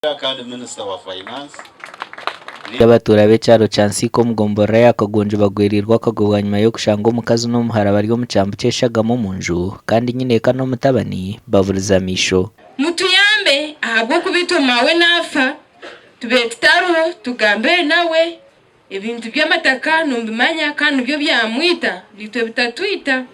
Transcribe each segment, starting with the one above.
kandi Minister wa Finance y'abatura b'ekyaro kya Nsiiko Mugombora yakagonje bagwirirwa akagobwa nyuma yo kushanga omukazi n'omuhara bari omu kyambu ky'eshagama omu nju kandi nyineeka n'omutabani baburiza amisho. Mutuyambe ahabwo kubita mawe nafa tube tutaruho tugambe nawe ebintu by'amataka numbimanya kandi byo byamwita bitwe bitatwita.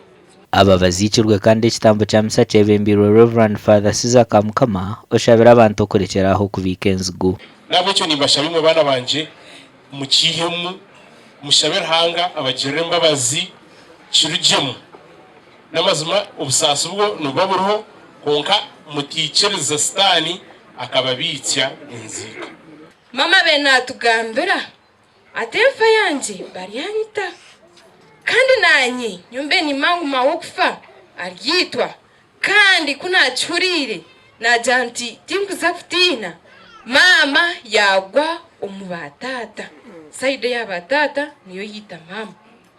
Aba bazikirwe kandi ekitambo kya misa kyebembirwe Reverend Father Siza Kamukama oshabira abantu okurekeraho kubika enzigo. Nabo cyo nibashabe mu bana banje mukihemu mushabira hanga abagirire mbabazi kirujemu namazima obusasi bwo nubaburuho konka mutikiriza Satani akababitya inzika. Mama bena tugambira atefa yanje bariyanyita kandi nanyi nyumbe ni mangu mawokufa aryitwa kandi kuna churire na janti tinkuza kutina mama yagwa umubatata side y'abatata niyo yita mama.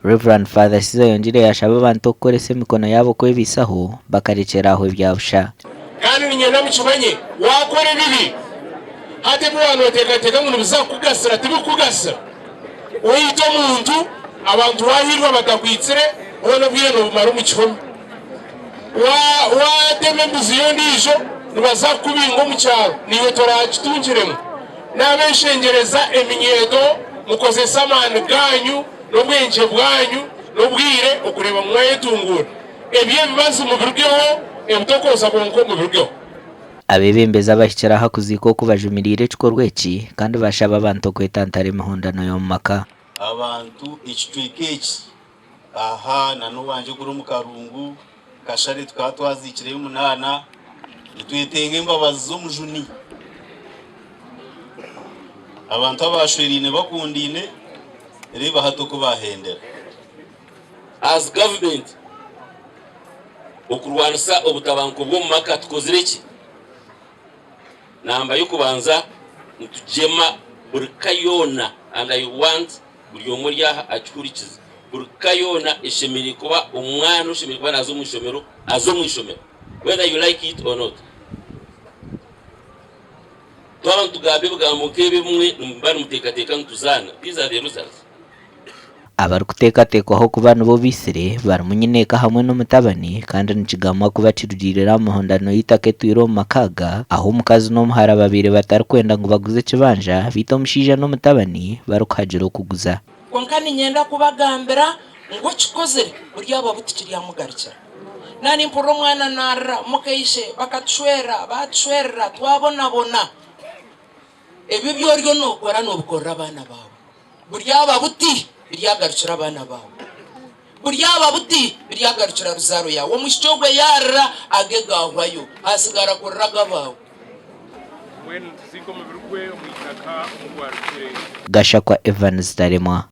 Reverend Father Siza yongere yashaba abantu okoresa emikono yabo kwebisaho bakarekeraho ebyabusha. Kandi nyina mukibanye wakore bibi hate bwana otekateka ngo bizakugasira tibikugasa oyita omuntu abantu bahirwa batakwitsire ubona bwiye no bumara mu kihome wa temembuzi yondijo nibaza kubingo mu cyaro niyo torakitungiremo n'abeshengereza eminyeto mukozesa amani ganyu n'ubwenge bwanyu n'ubwire okureba mwayetungura ebye bibazo mu buryo ebutokoza bonko mu buryo. Abebembeza bashyikira hakuziko kubajumirire ekikorwa eki kandi bashaba abantu kwetantara emihondano y'omu maka. abantu ikitwikeki aha nanuwanje kuri mu karungu kashari twatwazikire y'umunana nitwetenge imbabazi zo mujuni abantu abashwerine bakundine reba hato kubahendera as government okurwanisa obutabanko bwo mu maka tukozire ki namba yo kubanza ntujema burikayona and I want buri omuri aha akikurikiza burikayona eshemiri kuba umwana ushemiri kuba nazo mu ishomero azo mu ishomero whether you like it or not. Twabantu tugabe bwamuke bimwe numbana mutekateka ntuzana these are the results. Abari kutekatekwaho kuba nibo bisire bari munyineka hamwe n'omutabani kandi nikigamba kuba kirugirira amahondano y'itaka etwire omu makaga aho omukazi n'omuhara babiri batari kwenda ngo baguze ekibanja bita omushaija n'omutabani bari kuhagira okuguza. Konka ninyenda kubagambira ngo kikozere buri ababuti kiryamugarikira nani mporo mwana narra mukaishe bakatshwera batshwera twabonabona ebyo byoryo nokora nobukorra abana bawe buri ababuti biryagarukira abana bawe buri ababuti biryagarukira ruzaro yawe omushogwe yarra agegahwayo asigara kurraga bawe when ziko mu birugwe mu itaka mu gwarukire Gashakwa Evans Taremwa.